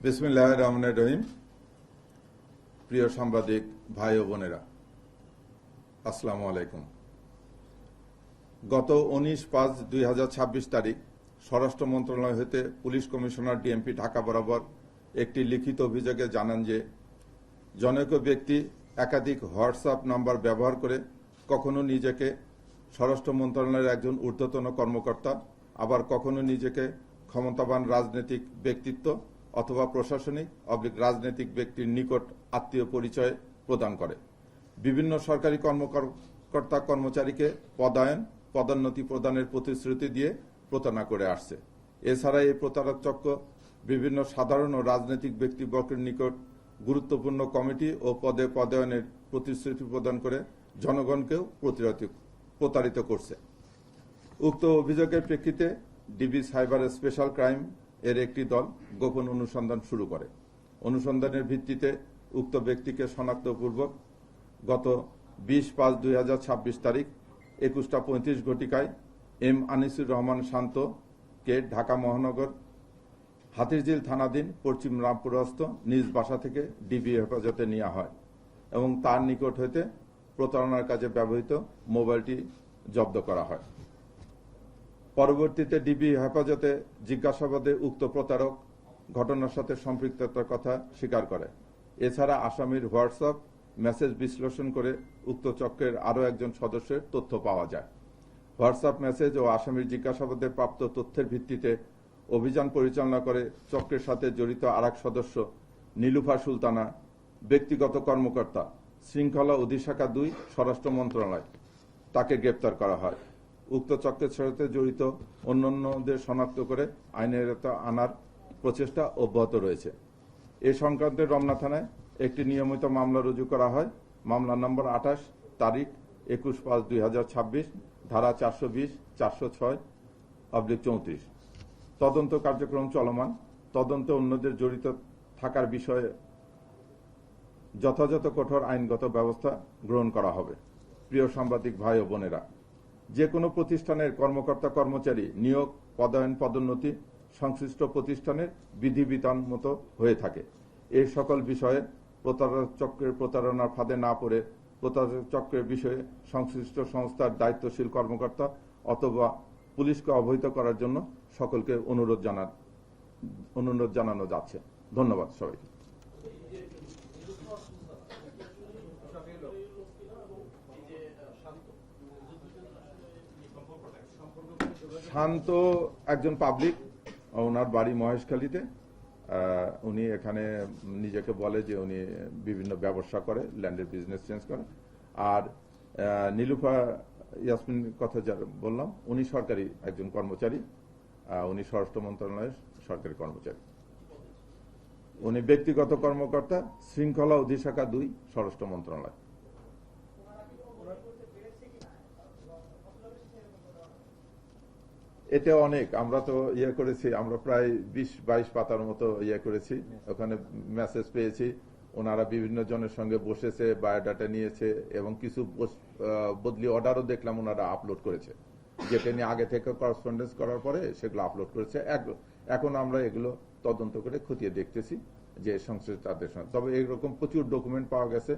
বিসমিল্লাহির রহমানির রহিম। প্রিয় সাংবাদিক ভাই ও বোনেরা, আসসালামু আলাইকুম। গত 19/5/2026 তারিখ স্বরাষ্ট্র মন্ত্রণালয় হতে পুলিশ কমিশনার ডিএমপি ঢাকা বরাবর একটি লিখিত অভিযোগে জানান যে জনৈক ব্যক্তি একাধিক হোয়াটসঅ্যাপ নাম্বার ব্যবহার করে কখনো নিজেকে স্বরাষ্ট্র মন্ত্রণালয়ের একজন ঊর্ধ্বতন কর্মকর্তা, আবার কখনো নিজেকে ক্ষমতাবান রাজনৈতিক ব্যক্তিত্ব অথবা প্রশাসনিক রাজনৈতিক ব্যক্তির নিকট আত্মীয় পরিচয় প্রদান করে। বিভিন্ন সরকারি কর্মকর্তা কর্মচারীকে পদোন্নতি প্রদানের প্রতিশ্রুতি দিয়ে প্রতারণা করে আসছে। এছাড়া এই প্রতারক চক্র বিভিন্ন সাধারণ ও রাজনৈতিক ব্যক্তিবর্গের নিকট গুরুত্বপূর্ণ কমিটি ও পদে পদায়নের প্রতিশ্রুতি প্রদান করে জনগণকেও প্রতারিত করছে। উক্ত অভিযোগের প্রেক্ষিতে ডিবি সাইবার স্পেশাল ক্রাইম এর একটি দল গোপন অনুসন্ধান শুরু করে। অনুসন্ধানের ভিত্তিতে উক্ত ব্যক্তিকে শনাক্তপূর্বক গত 20/5/2026 তারিখ 21:35 ঘটিকায় এম আনিসুর রহমান শান্তকে ঢাকা মহানগর হাতিরঝিল থানাধীন পশ্চিম রামপুরস্থ নিজ বাসা থেকে ডিবি হেফাজতে নেওয়া হয় এবং তার নিকট হইতে প্রতারণার কাজে ব্যবহৃত মোবাইলটি জব্দ করা হয়। পরবর্তীতে ডিবি হেফাজতে জিজ্ঞাসাবাদে উক্ত প্রতারক ঘটনার সাথে সম্পৃক্ততার কথা স্বীকার করে। এছাড়া আসামির হোয়াটসঅ্যাপ মেসেজ বিশ্লেষণ করে উক্ত চক্রের আরও একজন সদস্যের তথ্য পাওয়া যায়। হোয়াটসঅ্যাপ মেসেজ ও আসামির জিজ্ঞাসাবাদে প্রাপ্ত তথ্যের ভিত্তিতে অভিযান পরিচালনা করে চক্রের সাথে জড়িত আরেক সদস্য নীলুফা সুলতানা, ব্যক্তিগত কর্মকর্তা, শৃঙ্খলা অধিশাখা 2, স্বরাষ্ট্র মন্ত্রণালয়, তাকে গ্রেপ্তার করা হয়। উক্ত চক্রের সাথে জড়িত অন্যান্যদের শনাক্ত করে আইনের আওতায় আনার প্রচেষ্টা অব্যাহত রয়েছে। এ সংক্রান্তে রমনা থানায় একটি নিয়মিত মামলা রুজু করা হয়। মামলা নম্বর 28, তারিখ 21/5/2026, ধারা 420, 406/34। তদন্ত কার্যক্রম চলমান। তদন্তে অন্যদের জড়িত থাকার বিষয়ে যথাযথ কঠোর আইনগত ব্যবস্থা গ্রহণ করা হবে। প্রিয় সাংবাদিক ভাই ও বোনেরা, যে কোনো প্রতিষ্ঠানের কর্মকর্তা কর্মচারী নিয়োগ, পদোন্নতি সংশ্লিষ্ট প্রতিষ্ঠানের বিধিবিধান মতো হয়ে থাকে। এই সকল বিষয়ে প্রতারক চক্রের প্রতারণার ফাঁদে না পড়ে প্রতারক চক্রের বিষয়ে সংশ্লিষ্ট সংস্থার দায়িত্বশীল কর্মকর্তা অথবা পুলিশকে অবহিত করার জন্য সকলকে অনুরোধ জানানো যাচ্ছে। ধন্যবাদ সবাইকে। শান্ত একজন পাবলিক, ওনার বাড়ি মহেশখালীতে। উনি এখানে নিজেকে বলে যে উনি বিভিন্ন ব্যবসা করে, ল্যান্ডের বিজনেস চেঞ্জ করে। আর নীলুফা ইয়াসমিন কথা যা বললাম, উনি সরকারি একজন কর্মচারী, উনি স্বরাষ্ট্র মন্ত্রণালয়ের সরকারি কর্মচারী। উনি ব্যক্তিগত কর্মকর্তা, শৃঙ্খলা অধিশাখা 2, স্বরাষ্ট্র মন্ত্রণালয়। এটা অনেক, আমরা তো করেছি, আমরা প্রায় 20-22 পাতার মতো করেছি। ওখানে মেসেজ পেয়েছি, ওনারা বিভিন্ন জনের সঙ্গে বসেছে, বায়োডাটা নিয়েছে এবং কিছু বদলি অর্ডারও দেখলাম ওনারা আপলোড করেছে, যেটা নিয়ে আগে থেকে করেসপন্ডেন্স করার পরে সেগুলো আপলোড করেছে। এখন আমরা এগুলো তদন্ত করে খতিয়ে দেখতেছি যে সংশ্লিষ্ট তাদের সঙ্গে। তবে এইরকম প্রচুর ডকুমেন্ট পাওয়া গেছে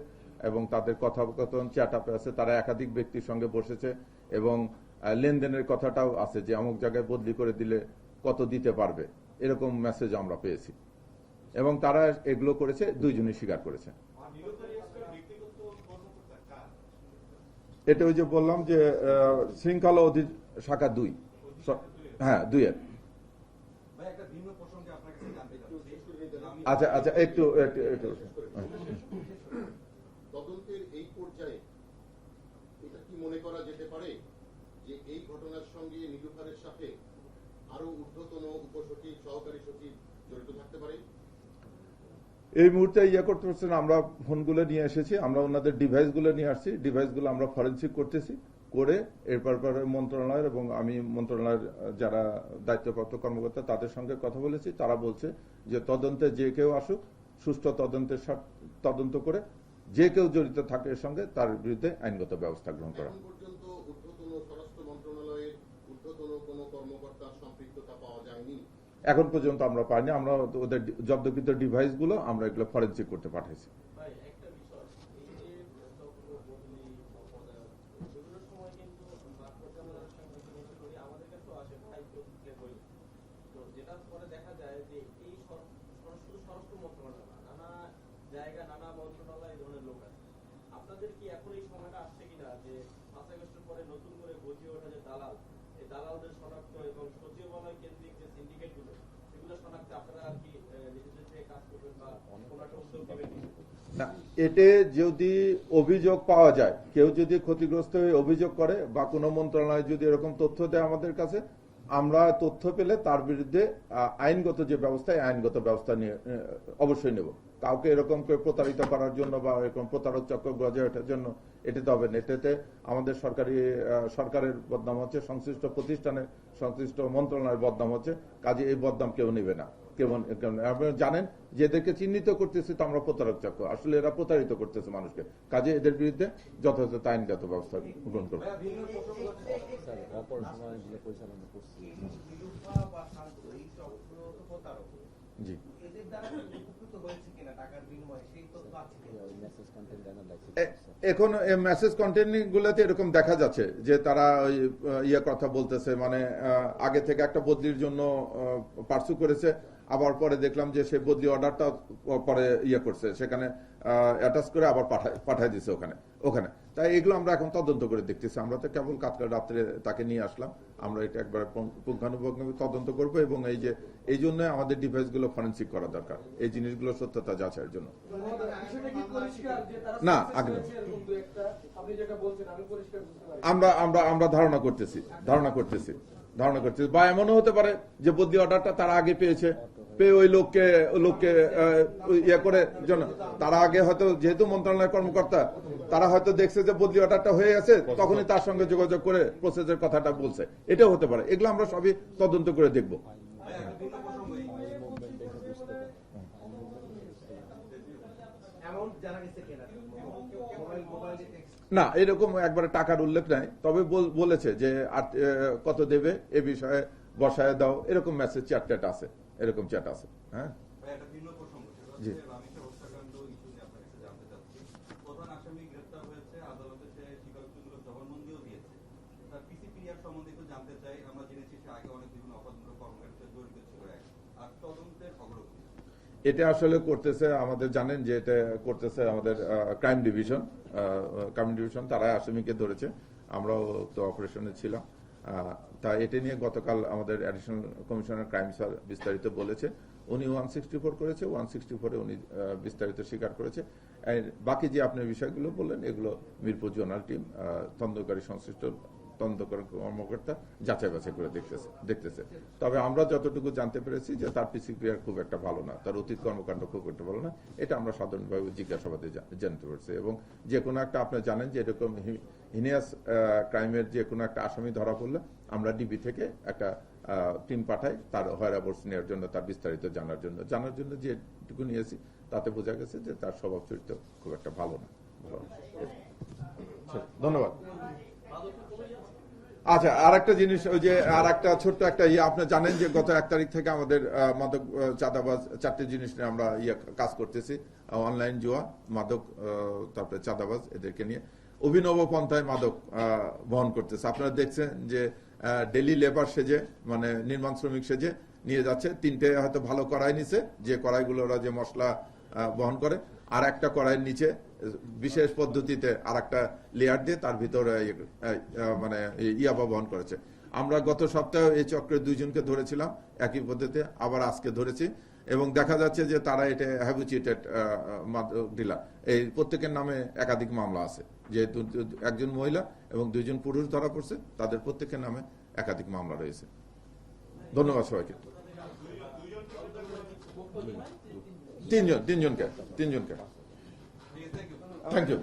এবং তাদের কথোপকথন চ্যাট আপে আছে। তারা একাধিক ব্যক্তির সঙ্গে বসেছে এবং লেনদেনের কথাটাও আছে যে অমুক জায়গায় বদলি করে দিলে কত দিতে পারবে, এরকম মেসেজ আমরা পেয়েছি এবং তারা এগুলো করেছে, দুইজনই স্বীকার করেছে। এটা ওই যে বললাম যে শৃঙ্খলা অধিশাখা 2, হ্যাঁ 2-এর। আচ্ছা আচ্ছা, একটু তদন্তের এই পর্যায়ে এটা কি মনে করা যেতে পারে যে এই ঘটনার সঙ্গে নীলুফারের সাথে আরো ঊর্ধ্বতন উপসচিব, সহকারী সচিব জড়িত থাকতে পারে? এই মুহূর্তে করতে পারছেন। আমরা ফোনগুলো নিয়ে এসেছি, আমরা ওনাদের ডিভাইসগুলো নিয়ে আসছি, ডিভাইসগুলো আমরা ফরেন্সিক করতেছি, করে এরপর মন্ত্রণালয়ের এবং আমি মন্ত্রণালয়ের যারা দায়িত্বপ্রাপ্ত কর্মকর্তা তাদের সঙ্গে কথা বলেছি। তারা বলছে যে তদন্তে যে কেউ আসুক, সুষ্ঠু তদন্ত করে যে কেউ জড়িত থাকে এর সঙ্গে তার বিরুদ্ধে আইনগত ব্যবস্থা গ্রহণ করা। পর্যন্ত ঊর্ধ্বতন স্বরাষ্ট্র মন্ত্রণালয়ের ঊর্ধ্বতন কোনো কর্মকর্তার সম্পৃক্ততা পাওয়া যায়নি। এখন পর্যন্ত আমরা পাইনি। আমরা ওদের জব্দকৃত ডিভাইসগুলো আমরা এগুলো ফরেনসিক করতে পাঠাইছি। ভাই একটা বিষয়, এই যে বদলি পদায়ন এগুলোর সময় কিন্তু মাঠ পর্যালোচনার সঙ্গে জিনিস করি আমাদের কাছেও আসে সাহিত্য বই। তো যেটা পরে দেখা যায় যে এই স্বরাষ্ট্র মন্ত্রণালয় না, নানা জায়গা নানা মন্ত্রণালয় এই ধরনের লোক আছে। আপনাদের কি এখন এই সময়টা আসছে কিনা যে 5 আগস্টের পরে নতুন করে গজিয়ে ওঠা যে দালাল, এই দালালদের শনাক্ত এবং সচিবালয় কেন্দ্রিক যে সিন্ডিকেটগুলো সেগুলো শনাক্তে আপনারা আর কি নিজেদের থেকে কাজ করবেন বা কোনো একটা উদ্যোগ নেবেন? না, এতে যদি অভিযোগ পাওয়া যায়, কেউ যদি ক্ষতিগ্রস্ত হয়ে অভিযোগ করে বা কোনো মন্ত্রণালয় যদি এরকম তথ্য দেয় আমাদের কাছে, আমরা তথ্য পেলে তার বিরুদ্ধে আইনগত যে ব্যবস্থা, আইনগত ব্যবস্থা নিয়ে অবশ্যই নেব। কাউকে এরকম করে প্রতারিত করার জন্য বা এরকম প্রতারক চক্র গজে ওঠার জন্য এটাতে হবে না। এটাতে আমাদের সরকারের বদনাম হচ্ছে, সংশ্লিষ্ট প্রতিষ্ঠানের সংশ্লিষ্ট মন্ত্রণালয়ের বদনাম হচ্ছে। কাজে এই বদনাম কেউ নেবে না। আপনারা জানেন যে এদেরকে চিহ্নিত করতেছি তো আমরা প্রতারক চক্র, আসলে এরা প্রতারিত করতেছে মানুষকে। কাজে এদের বিরুদ্ধে যথাযথ আইনগত ব্যবস্থা গ্রহণ করবে। জি, এখন মেসেজ কন্টেন্ট গুলোতে এরকম দেখা যাচ্ছে যে তারা কথা বলতেছে, মানে আগে থেকে একটা বদলির জন্য পার্সু করেছে, আবার পরে দেখলাম যে সে বদলি অর্ডারটা পরে করছে, সেখানে অ্যাটাচ করে আবার পাঠায় দিছে ওখানে। তাই এগুলো আমরা এখন তদন্ত করে দেখতেছি। আমরা তো কেবল কালকে রাত্রে তাকে নিয়ে আসলাম, আমরা এটা একবার পুঙ্খানুপুঙ্খানু তদন্ত করব এবং এই জন্য আমাদের ডিভাইস গুলো ফরেনসিক করা দরকার, এই জিনিসগুলো সত্যতা যাচাইয়ের জন্য। না, আগে আমরা ধারণা করতেছি বা এমনও হতে পারে যে বদলি অর্ডারটা তারা আগে পেয়েছে, পেয়ে ওই লোককে করে জন্য তারা আগে হয়তো, যেহেতু মন্ত্রণালয়ের কর্মকর্তা, তারা হয়তো দেখছে যে বদলি অর্ডারটা হয়ে গেছে, তখনই তার সঙ্গে যোগাযোগ করে প্রসেসের কথাটা বলছে। এটাও হতে পারে। এগুলো আমরা সবই তদন্ত করে দেখব। না, এরকম একবারে টাকার উল্লেখ নাই, তবে বলেছে যে কত দেবে এ বিষয়ে বসায় দাও, এরকম মেসেজ চ্যাট আছে, এরকম চ্যাট আছে। হ্যাঁ, জি। এটা আসলে করতেছে আমাদের, জানেন যে এটা করতেছে আমাদের ক্রাইম ডিভিশন, তারা আসামিকে ধরেছে, আমরাও তো অপারেশনে ছিলাম। তা এটা নিয়ে গতকাল আমাদের অ্যাডিশনাল কমিশনার ক্রাইম স্যার বিস্তারিত বলেছে। উনি 164 করেছে, 164-এ উনি বিস্তারিত স্বীকার করেছে। বাকি যে আপনি বিষয়গুলো বললেন, এগুলো মিরপুর জোনাল টিম তদন্তকারী সংশ্লিষ্ট তদন্তকারী কর্মকর্তা যাচাই বাছাই করে দেখতেছে। তবে আমরা যতটুকু জানতে পেরেছি যে তার পিসিপিআর খুব একটা ভালো না, তার অতীত কর্মকাণ্ড খুব একটা ভালো না, এটা আমরা সাধারণভাবে জিজ্ঞাসাবাদে জানতে পারছি। এবং যে কোনো একটা, আপনি জানেন যে এরকম হিনিয়াস ক্রাইমের যে কোনো একটা আসামি ধরা পড়লে আমরা ডিবি থেকে একটা টিম পাঠাই তার হয়রাবর্স নেওয়ার জন্য, তার বিস্তারিত জানার জন্য যেটুকু নিয়েছি তাতে বোঝা গেছে যে তার স্বভাব চরিত্র খুব একটা ভালো না। ধন্যবাদ। আচ্ছা, আর একটা জিনিস, ওই যে আর একটা ছোট্ট একটা আপনি জানেন যে গত 1 তারিখ থেকে আমাদের মাদক চাঁদাবাজ 4টে জিনিস নিয়ে আমরা কাজ করতেছি। অনলাইন জুয়া, মাদক, তারপরে চাঁদাবাজ, এদেরকে নিয়ে অভিনব পন্থায় মাদক বহন করতেছে। আপনারা দেখছেন যে ডেলি লেবার সেজে, মানে নির্মাণ শ্রমিক সেজে নিয়ে যাচ্ছে। 3টে হয়তো ভালো কড়াই নিছে, যে কড়াইগুলো ওরা যে মশলা বহন করে, আর একটা কড়াইয়ের নিচে বিশেষ পদ্ধতিতে আর একটা লেয়ার দিয়ে তার ভিতরে মানে ইয়াবা বহন করেছে। আমরা গত সপ্তাহে এই চক্রের 2 জনকে ধরেছিলাম একই পদ্ধতিতে, আবার আজকে ধরেছি, এবং দেখা যাচ্ছে যে তারা এটা হ্যাবিচুয়েটেড ডিলার। এই প্রত্যেকের নামে একাধিক মামলা আছে, যেহেতু একজন মহিলা এবং 2 জন পুরুষ ধরা পড়ছে, তাদের প্রত্যেকের নামে একাধিক মামলা রয়েছে। ধন্যবাদ সবাইকে। 3 জনকে। Thank you.